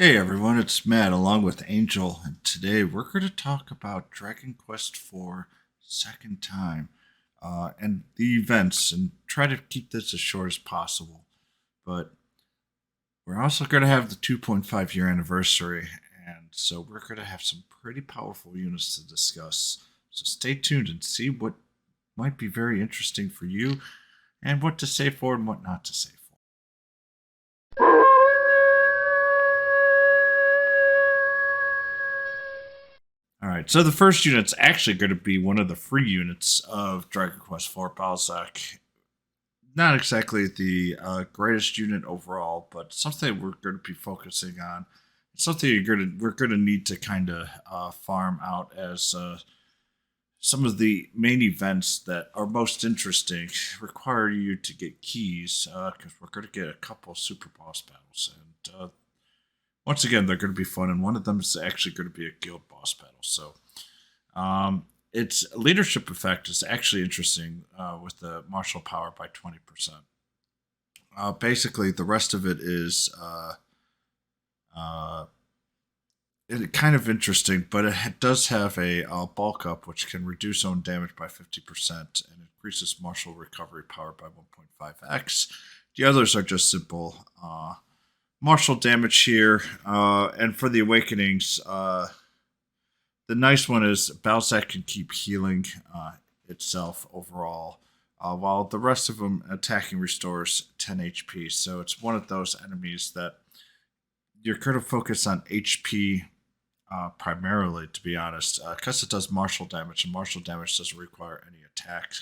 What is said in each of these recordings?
Hey everyone, it's Matt along with Angel, and today we're going to talk about Dragon Quest IV second time and the events and try to keep this as short as possible. But we're also going to have the 2.5 year anniversary, and so we're going to have some pretty powerful units to discuss. So stay tuned and see what might be very interesting for you and what to save for and what not to save for. All right, so the first unit's actually going to be one of the free units of Dragon Quest IV Balzac. Not exactly the greatest unit overall, but something we're going to be focusing on. Something we're going to need to kind of farm out as some of the main events that are most interesting require you to get keys because we're going to get a couple super boss battles, and once again they're going to be fun. And one of them is actually going to be a guild boss battle. So its leadership effect is actually interesting with the martial power by 20%. Basically, the rest of it is uh, kind of interesting, but it does have a bulk up, which can reduce own damage by 50% and increases martial recovery power by 1.5x. The others are just simple martial damage here. And for the awakenings, the nice one is Balzac can keep healing itself overall, while the rest of them attacking restores 10 HP. So it's one of those enemies that you're going to focus on HP primarily, to be honest, because it does martial damage, and martial damage doesn't require any attack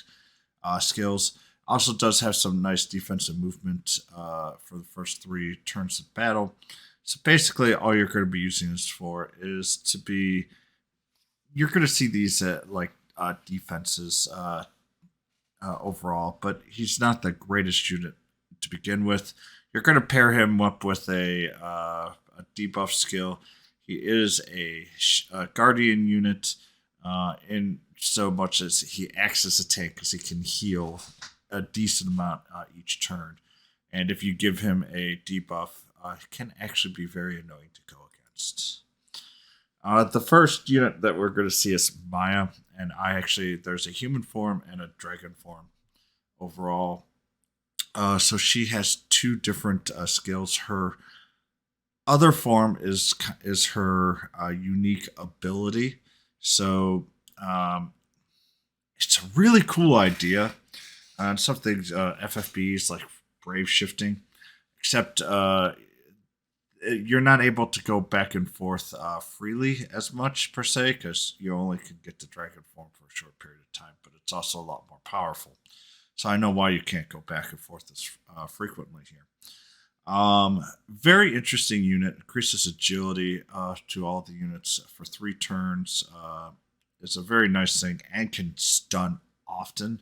skills. Also, does have some nice defensive movement for the first three turns of battle. So basically, all you're going to be using this for is to be you're going to see these defenses overall, but he's not the greatest unit to begin with. You're going to pair him up with a debuff skill. He is a guardian unit in so much as he acts as a tank because he can heal a decent amount each turn. And if you give him a debuff, it can actually be very annoying to go against. The first unit that we're going to see is Maya, and there's a human form and a dragon form overall. So she has two different skills. Her other form is her unique ability. So it's a really cool idea. Something FFBs like brave shifting, except you're not able to go back and forth freely as much per se because you only can get the dragon form for a short period of time, but it's also a lot more powerful. So I know why you can't go back and forth as frequently here. Very interesting unit. Increases agility to all the units for 3 turns. It's a very nice thing and can stun often.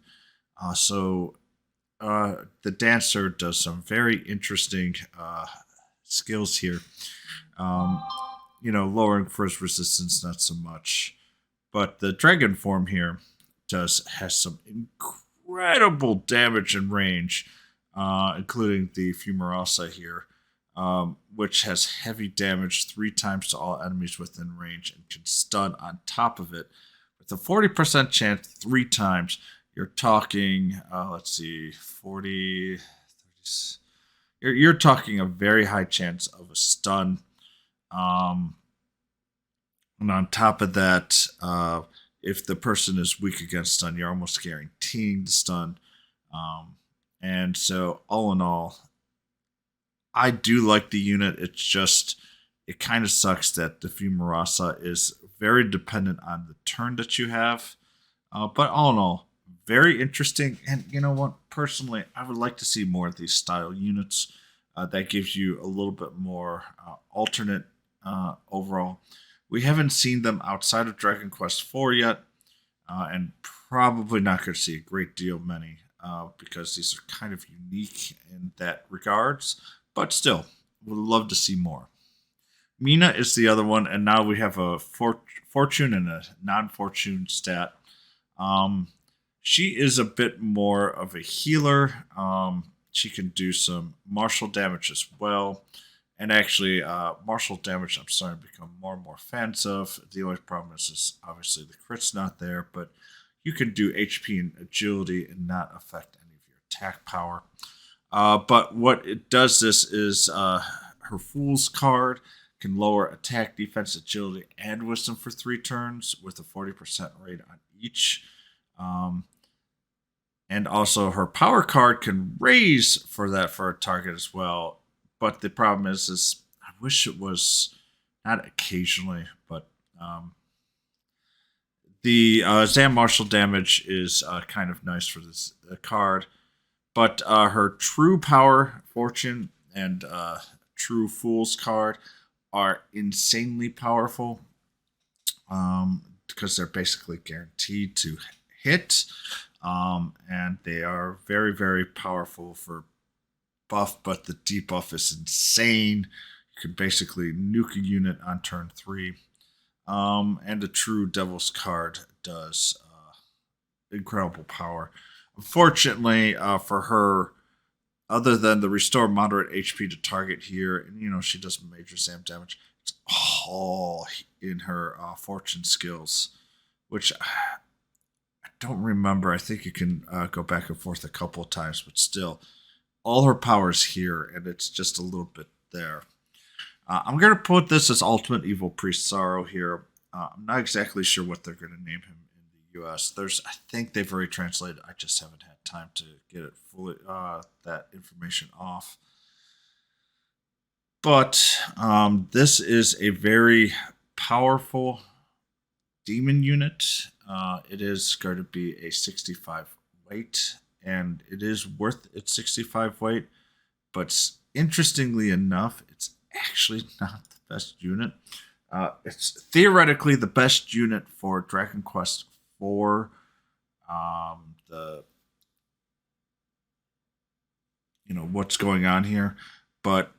The dancer does some very interesting skills here. Um, lowering first resistance not so much, but the dragon form here has some incredible damage and range, including the Fumarosa here, which has heavy damage 3 times to all enemies within range and can stun on top of it with a 40% chance 3 times. You're talking, let's see, 40, 30, you're talking a very high chance of a stun. Um, and on top of that, if the person is weak against stun, you're almost guaranteeing the stun. And so, all in all, I do like the unit. It's just, it kind of sucks that the Fumarasa is very dependent on the turn that you have. But all in all, very interesting. And you know what? Personally, I would like to see more of these style units. That gives you a little bit more alternate overall. We haven't seen them outside of Dragon Quest IV yet, and probably not going to see a great deal many because these are kind of unique in that regards. But still, would love to see more. Meena is the other one, and now we have a fortune and a non-fortune stat. Um, she is a bit more of a healer. She can do some martial damage as well, And actually, martial damage I'm starting to become more and more fans of. The only problem is obviously the crit's not there, but you can do HP and agility and not affect any of your attack power. But what it does this is her Fool's card can lower attack, defense, agility, and wisdom for 3 turns with a 40% rate on each. Um, and also her power card can raise for that for a target as well. But the problem is I wish it was not occasionally, but the Zam Marshall damage is kind of nice for this card. But her True Power, Fortune, and True Fool's card are insanely powerful because they're basically guaranteed to hit. And they are very, very powerful for buff, but the debuff is insane. You can basically nuke a unit on turn 3. And the True Devil's card does incredible power. Unfortunately, for her, other than the restore moderate HP to target here, and she does major Zam damage, it's all in her fortune skills, which I don't remember. I think you can go back and forth a couple of times, but still, all her power's here, and it's just a little bit there. I'm going to put this as Ultimate Evil Priest Sorrow here. I'm not exactly sure what they're going to name him in the U.S. I think they've already translated. I just haven't had time to get it fully, that information off. But this is a very powerful demon unit. It is going to be a 65 weight, and it is worth its 65 weight. But interestingly enough, it's actually not the best unit. It's theoretically the best unit for Dragon Quest IV. What's going on here, but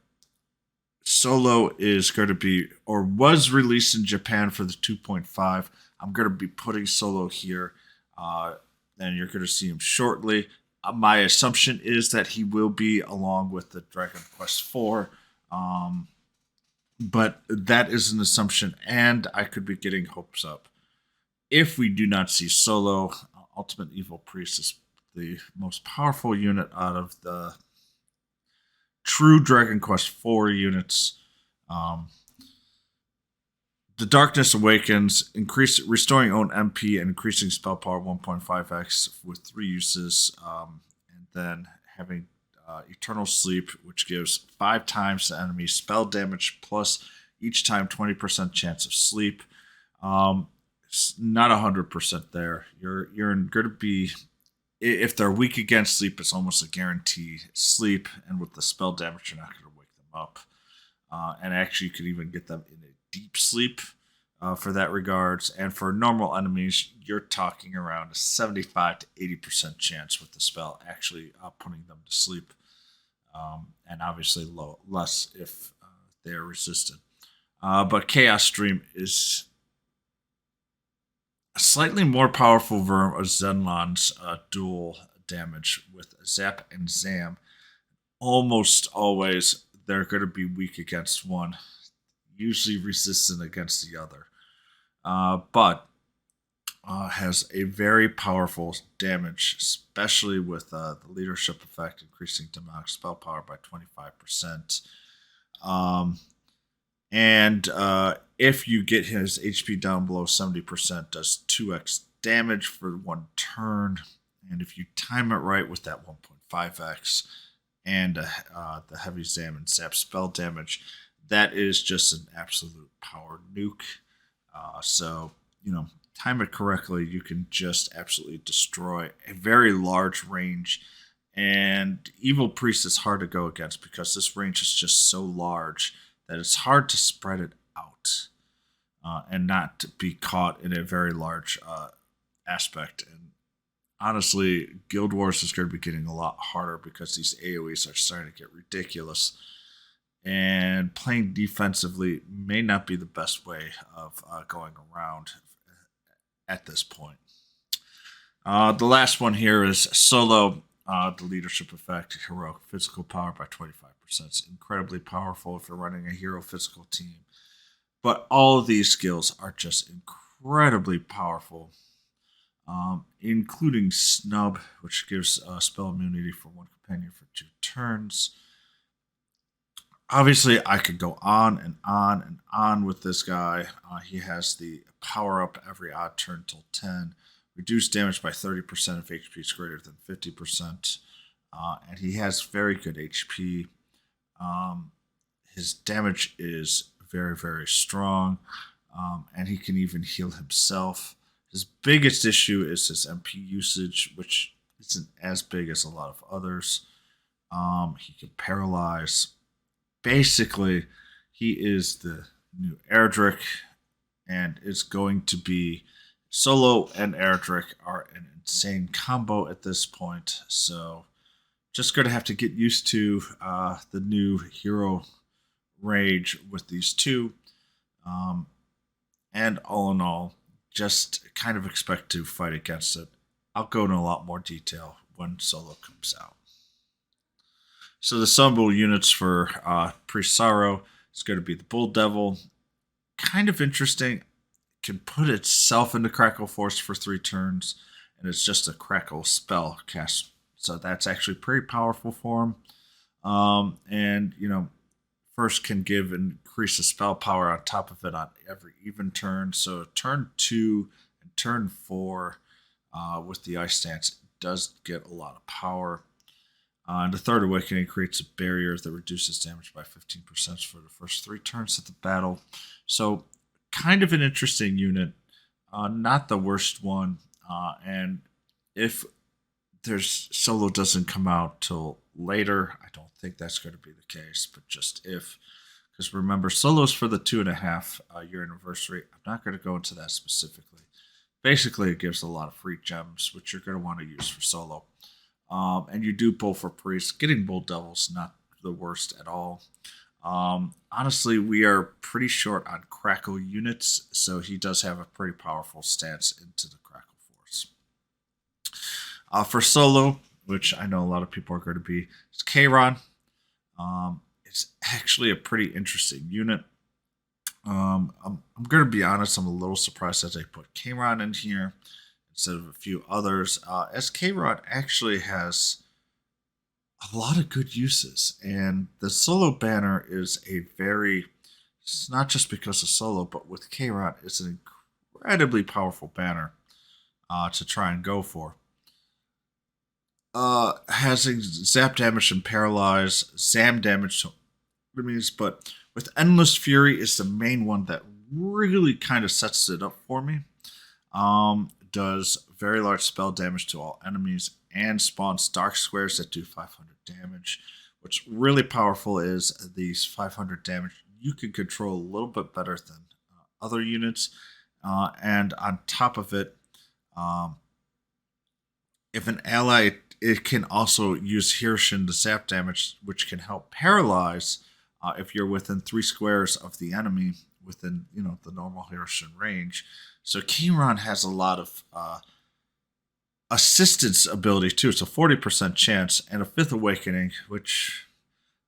Solo is going to be, or was released in Japan for the 2.5. I'm going to be putting Solo here, and you're going to see him shortly. My assumption is that he will be along with the Dragon Quest IV, but that is an assumption, and I could be getting hopes up. If we do not see Solo, Ultimate Evil Priest is the most powerful unit out of the true Dragon Quest IV units. The Darkness Awakens, restoring own MP and increasing spell power 1.5x with 3 uses, and then having Eternal Sleep, which gives 5 times the enemy spell damage plus each time 20% chance of sleep. It's not 100% there. You're going to be, if they're weak against sleep, it's almost a guarantee sleep, and with the spell damage, you're not going to wake them up. And actually, you could even get them in a deep sleep for that regards. And for normal enemies, you're talking around a 75 to 80% chance with the spell actually putting them to sleep. And obviously less if they're resistant. But Chaos Stream is a slightly more powerful version of Zenlon's dual damage with Zap and Zam. Almost always they're going to be weak against one, usually resistant against the other. But has a very powerful damage, especially with the leadership effect, increasing demonic spell power by 25%. And if you get his HP down below 70%, does 2x damage for 1 turn. And if you time it right with that 1.5x and the heavy Zam and Zap spell damage, that is just an absolute power nuke. So, time it correctly, you can just absolutely destroy a very large range. And Evil Priest is hard to go against because this range is just so large that it's hard to spread it out and not to be caught in a very large aspect. And honestly, Guild Wars is going to be getting a lot harder because these AoEs are starting to get ridiculous. And playing defensively may not be the best way of going around at this point. The last one here is Solo. the leadership effect, heroic physical power by 25%. It's incredibly powerful if you're running a hero physical team. But all of these skills are just incredibly powerful, including Snub, which gives spell immunity for one companion for 2 turns. Obviously, I could go on and on and on with this guy. He has the power up every odd turn till 10, reduce damage by 30% if HP is greater than 50%, and he has very good HP. His damage is very, very strong, and he can even heal himself. His biggest issue is his MP usage, which isn't as big as a lot of others. He can paralyze. Basically, he is the new Erdrick, and it's going to be Solo and Erdrick are an insane combo at this point. So, just going to have to get used to the new hero rage with these two. And all in all, just kind of expect to fight against it. I'll go into a lot more detail when Solo comes out. So the Summonable units for Despisaro is going to be the Bull Devil. Kind of interesting. Can put itself into Crackle Force for 3 turns, and it's just a Crackle spell cast. So that's actually pretty powerful for him. And, first can give increase the spell power on top of it on every even turn. So turn 2 and turn 4 with the Ice Stance does get a lot of power. And the Third Awakening creates a barrier that reduces damage by 15% for the first 3 turns of the battle. So kind of an interesting unit. Not the worst one. And if there's Solo doesn't come out till later, I don't think that's going to be the case, but just if. Because remember, Solo's for the 2.5 year anniversary. I'm not going to go into that specifically. Basically, it gives a lot of free gems, which you're going to want to use for Solo. And you do pull for Priest. Getting Bull Devil's not the worst at all. Honestly, we are pretty short on Crackle units, so he does have a pretty powerful stance into the Crackle Force. For Solo, which I know a lot of people are going to be, it's Kayron. It's actually a pretty interesting unit. I'm going to be honest, I'm a little surprised that they put Kayron in here instead of a few others, as Kayron actually has a lot of good uses. And the Solo banner is it's not just because of Solo, but with Kayron, it's an incredibly powerful banner to try and go for. Having zap damage and paralyze, zam damage to enemies, but with Endless Fury is the main one that really kind of sets it up for me. Does very large spell damage to all enemies and spawns dark squares that do 500 damage. What's really powerful is these 500 damage you can control a little bit better than other units. And on top of it, if an ally, it can also use Hirshin to zap damage, which can help paralyze if you're within 3 squares of the enemy within the normal Hirshin range. So Kayron has a lot of assistance ability too. It's a 40% chance and a 5th Awakening, which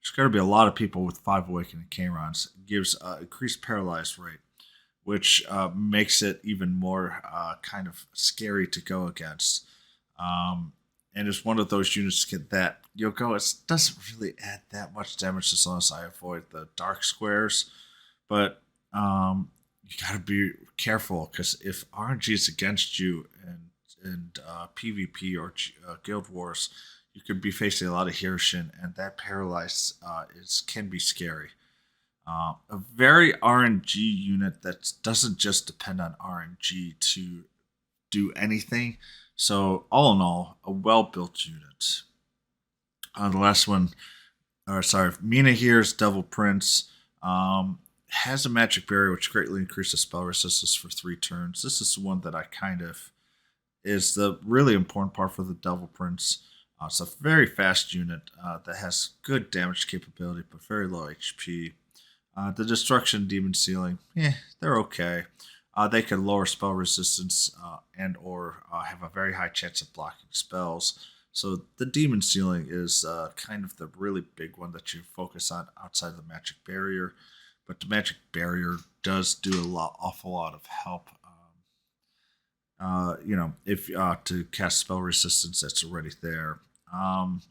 there's going to be a lot of people with 5 Awakening Kayrons. Gives increased paralyzed rate, which makes it even more kind of scary to go against. And it's one of those units that you'll go, it doesn't really add that much damage as long as I avoid the dark squares. But you got to be careful, because if RNG is against you in PvP or Guild Wars, you could be facing a lot of Hirshin, and that paralyze can be scary. A very RNG unit that doesn't just depend on RNG to do anything. So all in all, a well-built unit. The last one, Meena here's Devil Prince. Has a magic barrier which greatly increases spell resistance for 3 turns. This is one that I kind of is the really important part for the Devil Prince. It's a very fast unit that has good damage capability but very low HP. The Destruction Demon Ceiling, they're okay. They can lower spell resistance and or have a very high chance of blocking spells. So the demon ceiling is kind of the really big one that you focus on outside of the magic barrier, but the magic barrier does do awful lot of help. If to cast spell resistance that's already there. Um,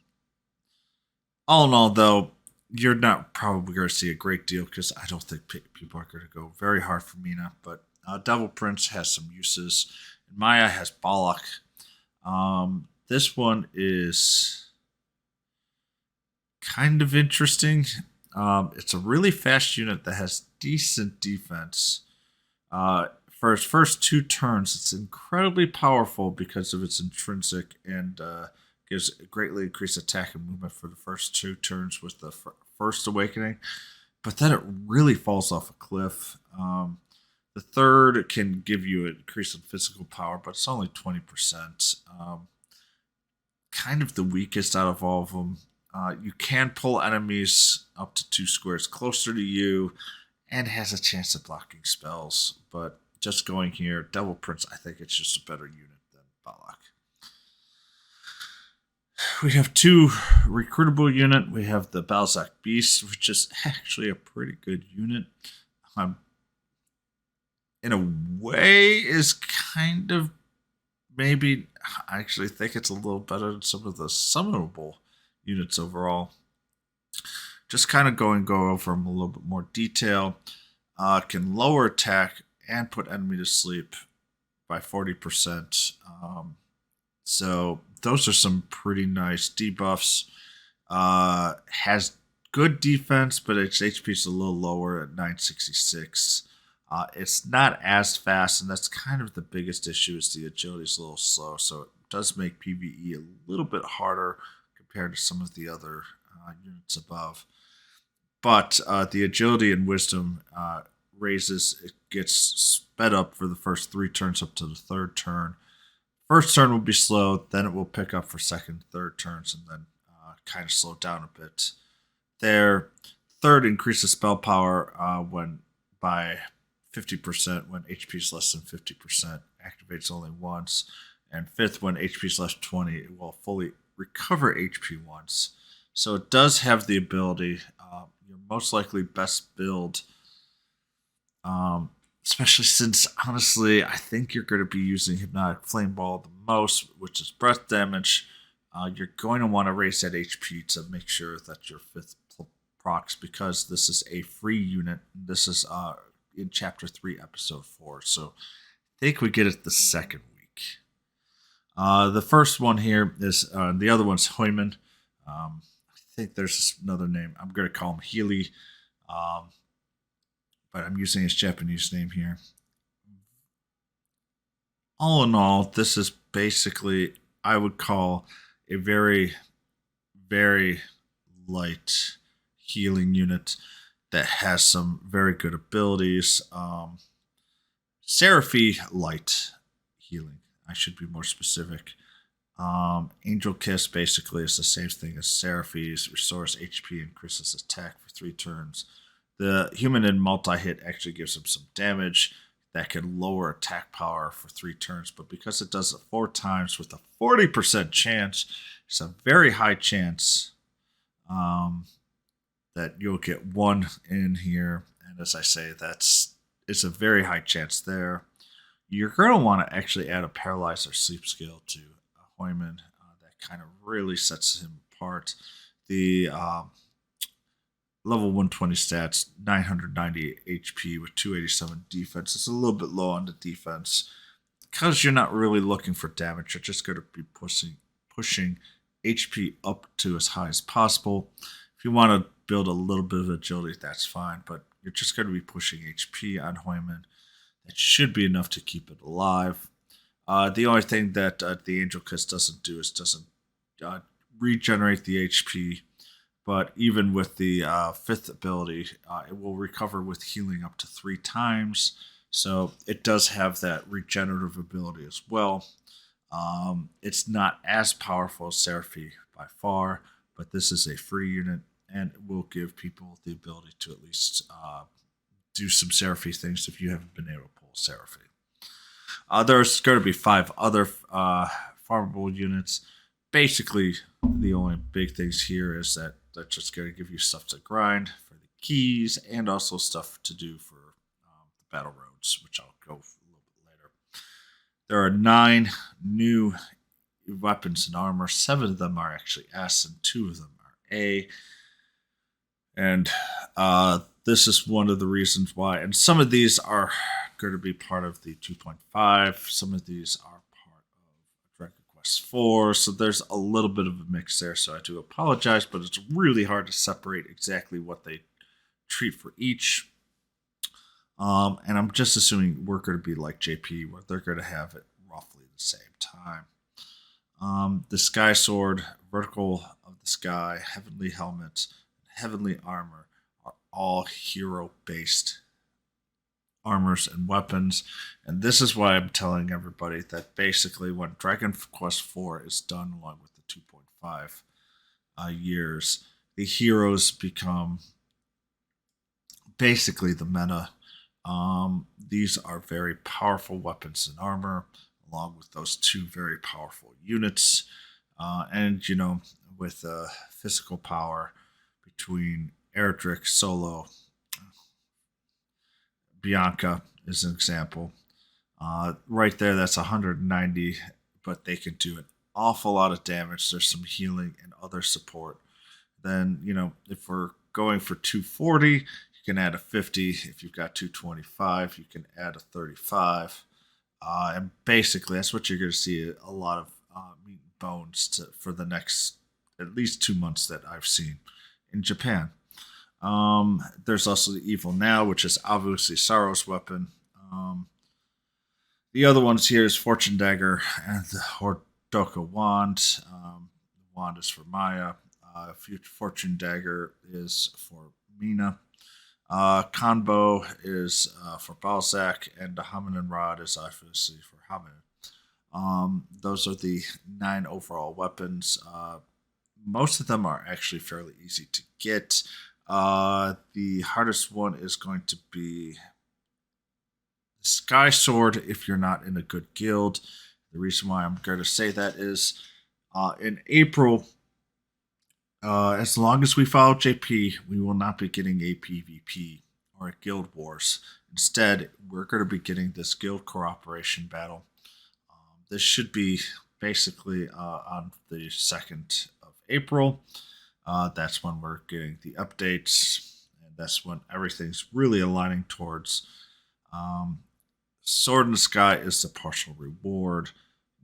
all in all, though, you're not probably going to see a great deal because I don't think people are going to go very hard for Meena. But Devil Prince has some uses. Maya has Balak. This one is kind of interesting. It's a really fast unit that has decent defense. For its first 2 turns, it's incredibly powerful because of its intrinsic and gives greatly increased attack and movement for the first 2 turns with the first awakening. But then it really falls off a cliff. The third can give you an increase in physical power, but it's only 20%. Kind of the weakest out of all of them. You can pull enemies up to 2 squares closer to you and has a chance of blocking spells. But just going here, Devil Prince, I think it's just a better unit than Balak. We have 2 recruitable unit. We have the Balzac Beast, which is actually a pretty good unit. In a way, is kind of maybe, I actually think it's a little better than some of the summonable units overall. Just kind of go over them a little bit more detail. Can lower attack and put enemy to sleep by 40%. So those are some pretty nice debuffs. Has good defense, but its HP is a little lower at 966. It's not as fast, and that's kind of the biggest issue is the agility is a little slow. So it does make PvE a little bit harder compared to some of the other units above. But the agility and wisdom raises. It gets sped up for the first 3 turns up to the 3rd turn. First turn will be slow, then it will pick up for 2nd, 3rd turns, and then kind of slow down a bit. There, 3rd increases spell power when by 50% when HP is less than 50%. Activates only once. And 5th, when HP is less than 20, it will fully recover HP once. So it does have the ability. Your most likely best build, especially since, honestly, I think you're going to be using Hypnotic Flame Ball the most, which is breath damage. You're going to want to raise that HP to make sure that your 5th procs, because this is a free unit. This is in Chapter 3, Episode 4. So I think we get it the 2nd week. The first one here is, the other one's Heumann. I think there's another name. I'm going to call him Healy. But I'm using his Japanese name here. All in all, this is basically, I would call, a very, very light healing unit that has some very good abilities. Seraphy light healing. I should be more specific. Angel Kiss basically is the same thing as Seraphy's. Restores HP and increases attack for 3 turns. The human in multi-hit actually gives him some damage that can lower attack power for 3 turns, but because it does it 4 times with a 40% chance, it's a very high chance that you'll get 1 in here. And as I say, it's a very high chance there. You're going to want to actually add a Paralyze or Sleep skill to Heumann. That kind of really sets him apart. The level 120 stats, 990 HP with 287 defense. It's a little bit low on the defense. Because you're not really looking for damage, you're just going to be pushing HP up to as high as possible. If you want to build a little bit of agility, that's fine, but you're just going to be pushing HP on Heumann. That should be enough to keep it alive. The only thing that the Angel Kiss doesn't do is doesn't regenerate the HP. But even with the 5th ability, it will recover with healing up to 3 times. So it does have that regenerative ability as well. It's not as powerful as Seraphy by far, but this is a free unit and it will give people the ability to at least do some Seraphy things if you haven't been able to pull Seraphy. There's going to be 5 other farmable units. basically, the only big things here is that they're just going to give you stuff to grind for the keys and also stuff to do for the battle roads, which I'll go a little bit later. There are 9 new weapons and armor. 7 of them are actually S, and 2 of them are A. And this is one of the reasons why. And some of these are going to be part of the 2.5. Some of these are part of Dragon Quest 4. So there's a little bit of a mix there. So I do apologize, but it's really hard to separate exactly what they treat for each. And I'm just assuming we're going to be like JP, where they're going to have it roughly the same time. The Sky Sword, Vertical of the Sky, Heavenly Helmet, Heavenly Armor are all hero-based armors and weapons. And this is why I'm telling everybody that basically when Dragon Quest 4 is done, along with the 2.5 years, the heroes become basically the meta. These are very powerful weapons and armor, along with those 2 very powerful units. And, with physical power between Erdrick, Solo, Bianca is an example. Right there, that's 190, but they can do an awful lot of damage. There's some healing and other support. Then, if we're going for 240, you can add a 50. If you've got 225, you can add a 35. And basically, that's what you're going to see a lot of meat and bones for the next at least 2 months that I've seen in Japan. There's also the Evil Now, which is obviously Saro's weapon. The other ones here is Fortune Dagger and the Hordoka Wand. The wand is for Maya. Fortune Dagger is for Meena. Kanbo is for Balzac, and the Haminen Rod is obviously for Haminen. Those are the 9 overall weapons. Most of them are actually fairly easy to get. The hardest one is going to be the Sky Sword if you're not in a good guild. The reason why I'm going to say that is in April, as long as we follow JP, we will not be getting a PvP or a Guild Wars. Instead, we're going to be getting this Guild Cooperation battle. This should be basically on the 2nd of April. That's when we're getting the updates, and that's when everything's really aligning towards. Sword in the Sky is the partial reward.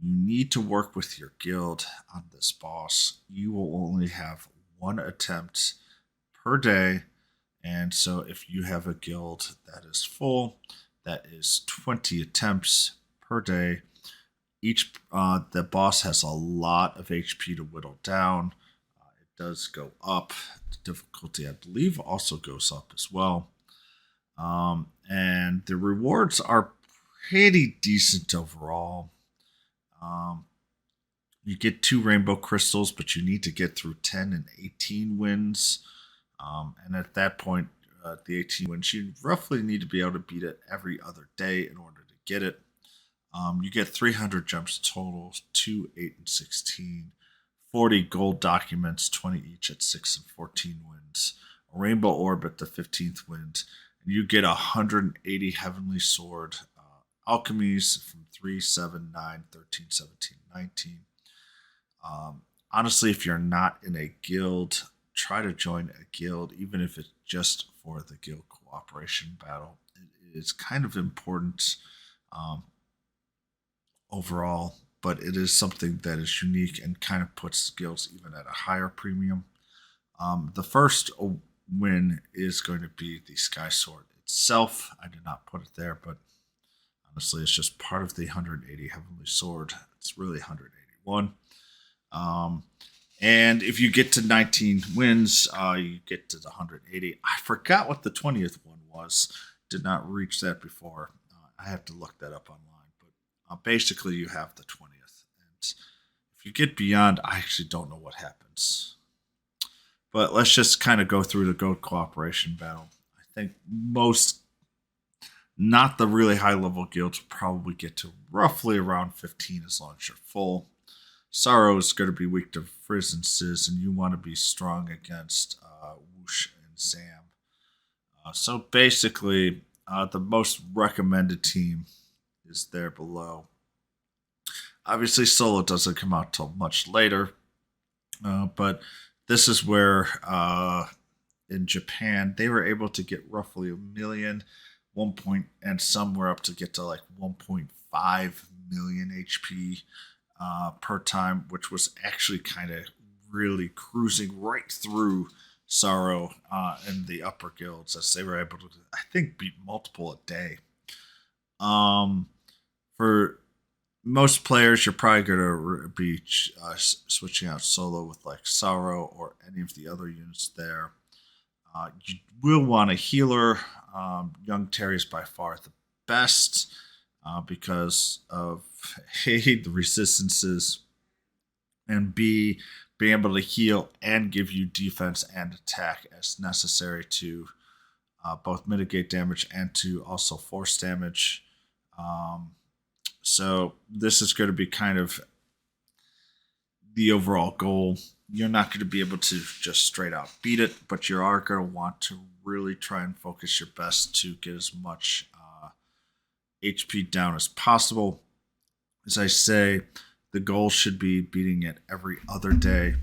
You need to work with your guild on this boss. You will only have 1 attempt per day, and so if you have a guild that is full, that is 20 attempts per day. The boss has a lot of HP to whittle down. It does go up. The difficulty, I believe, also goes up as well. And the rewards are pretty decent overall. You get 2 rainbow crystals, but you need to get through 10 and 18 wins. And at that point, the 18 wins, you roughly need to be able to beat it every other day in order to get it. You get 300 jumps total, 2, 8, and 16. 40 gold documents, 20 each at 6 and 14 wins. A rainbow orb at the 15th wind. And you get 180 heavenly sword alchemies from 3, 7, 9, 13, 17, 19. Honestly, if you're not in a guild, try to join a guild, even if it's just for the guild cooperation battle. It is kind of important overall, but it is something that is unique and kind of puts guilds even at a higher premium. The first win is going to be the Sky Sword itself. I did not put it there, but honestly, it's just part of the 180 Heavenly Sword. It's really 181. And if you get to 19 wins, you get to the 180. I forgot what the 20th one was. Did not reach that before. I have to look that up online. But basically, you have the 20th. And if you get beyond, I actually don't know what happens. But let's just kind of go through the Goat Cooperation battle. I think most, not the really high level guilds, will probably get to roughly around 15 as long as you're full. Sorrow is going to be weak to Frizz and Sizz, and you want to be strong against Whoosh and Sam. So basically, the most recommended team is there below. Obviously, Solo doesn't come out till much later, but this is where in Japan they were able to get roughly a million, 1 point, and some were up to get to like 1.5 million HP per time, which was actually kind of really cruising right through Sorrow and the upper guilds as they were able to, I think, beat multiple a day. For most players, you're probably going to be switching out Solo with like Sorrow or any of the other units there. You will want a healer. Young Terry is by far the best because of A, the resistances, and B, being able to heal and give you defense and attack as necessary to both mitigate damage and to also force damage. So this is going to be kind of the overall goal. You're not going to be able to just straight out beat it, but you are going to want to really try and focus your best to get as much HP down as possible. As I say, the goal should be beating it every other day.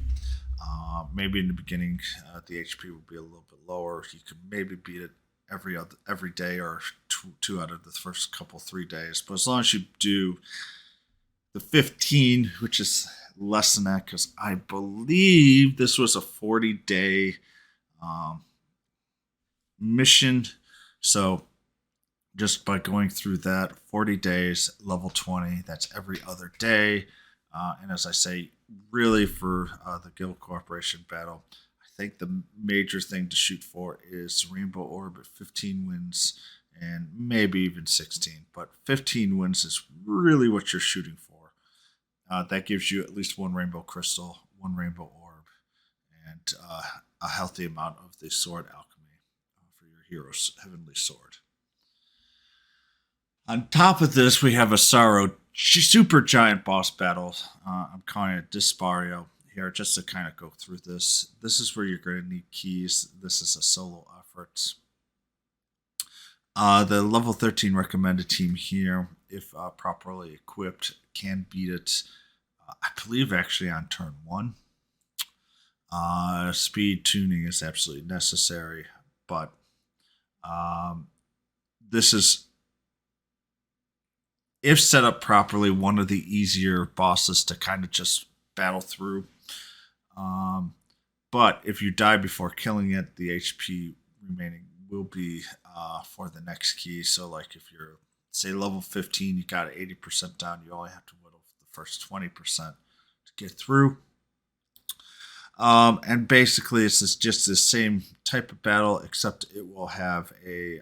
Maybe in the beginning, the HP will be a little bit lower. You could maybe beat it every day or two out of the first 3 days. But as long as you do the 15, which is less than that, because I believe this was a 40-day mission. So just by going through that 40 days, level 20, that's every other day. And as I say, really for the Guild Corporation battle, I think the major thing to shoot for is Rainbow Orb at 15 wins and maybe even 16. But 15 wins is really what you're shooting for. That gives you at least one Rainbow Crystal, one Rainbow Orb, and a healthy amount of the Sword Alchemy for your hero's Heavenly Sword. On top of this, we have a Sorrow super giant boss battle. I'm calling it Despisaro here just to kind of go through this. This is where you're going to need keys. This is a solo effort. The level 13 recommended team here, if properly equipped, can beat it. I believe actually on turn 1. Speed tuning is absolutely necessary, but this is, if set up properly, one of the easier bosses to kind of just battle through. But if you die before killing it, the HP remaining will be for the next key. So like if you're, say, level 15, you got 80% down, you only have to whittle the first 20% to get through. And basically it's just the same type of battle, except it will have a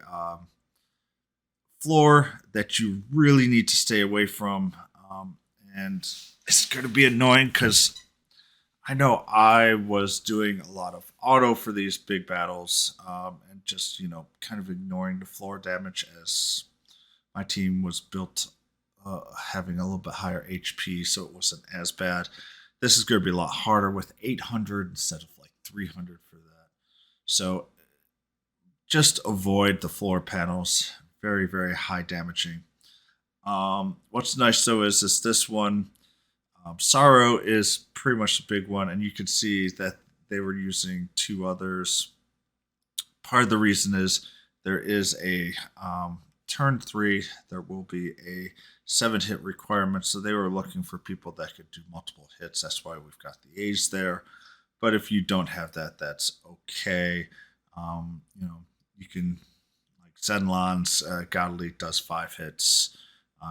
floor that you really need to stay away from. And it's going to be annoying because I know I was doing a lot of auto for these big battles and just, kind of ignoring the floor damage as my team was built having a little bit higher HP, so it wasn't as bad. This is going to be a lot harder with 800 instead of like 300 for that. So just avoid the floor panels. Very, very high damaging. What's nice though is this one, Sorrow is pretty much the big one, and you can see that they were using 2 others. Part of the reason is there is a turn 3, there will be a 7-hit requirement, so they were looking for people that could do multiple hits. That's why we've got the A's there. But if you don't have that, that's okay. You can, Zenlon's God Elite does 5 hits,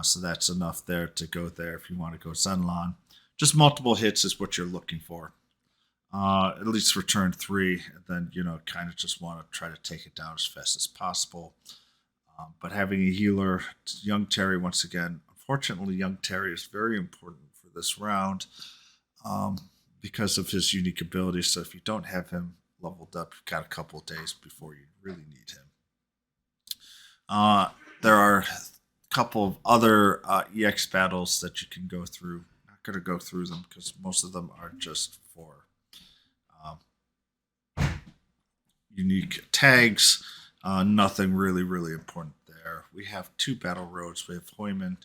so that's enough there to go there if you want to go Zenlon. Just multiple hits is what you're looking for, at least for turn 3, and then, kind of just want to try to take it down as fast as possible. But having a healer, Young Terry, once again, unfortunately, Young Terry is very important for this round because of his unique abilities. So if you don't have him leveled up, you've got a couple of days before you really need him. There are a couple of other EX battles that you can go through. Not not going to go through them because most of them are just for um, unique tags. Nothing really, really important there. We have two battle roads. We have Hoyman,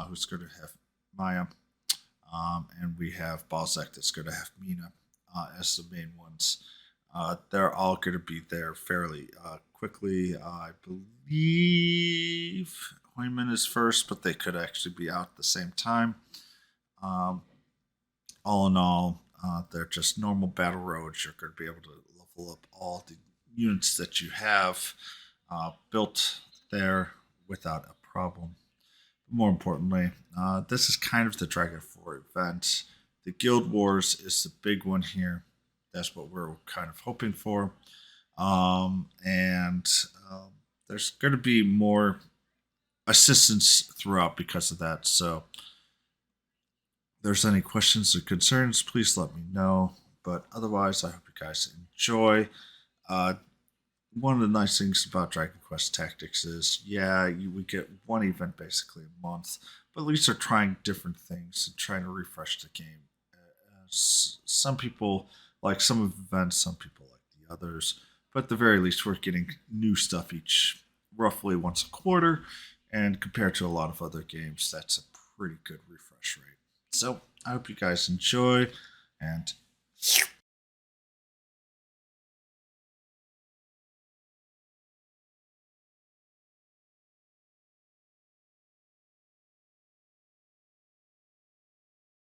who's going to have Maya, and we have Balzac that's going to have Meena as the main ones. They're all going to be there fairly quickly. I believe Hoyman is first, but they could actually be out at the same time. Um, all in all, they're just normal battle roads. You're going to be able to level up all the units that you have built there without a problem. More importantly, this is kind of the Dragon 4 event. The Guild Wars is the big one here. That's what we're kind of hoping for. And there's going to be more assistance throughout because of that. So, if there's any questions or concerns, please let me know. But otherwise, I hope you guys enjoy. Uh, One of the nice things about Dragon Quest Tactics is, we get one event basically a month, but at least they're trying different things and trying to refresh the game. Some people like some of the events, some people like the others, but at the very least, we're getting new stuff each roughly once a quarter, and compared to a lot of other games, that's a pretty good refresh rate. So I hope you guys enjoy, and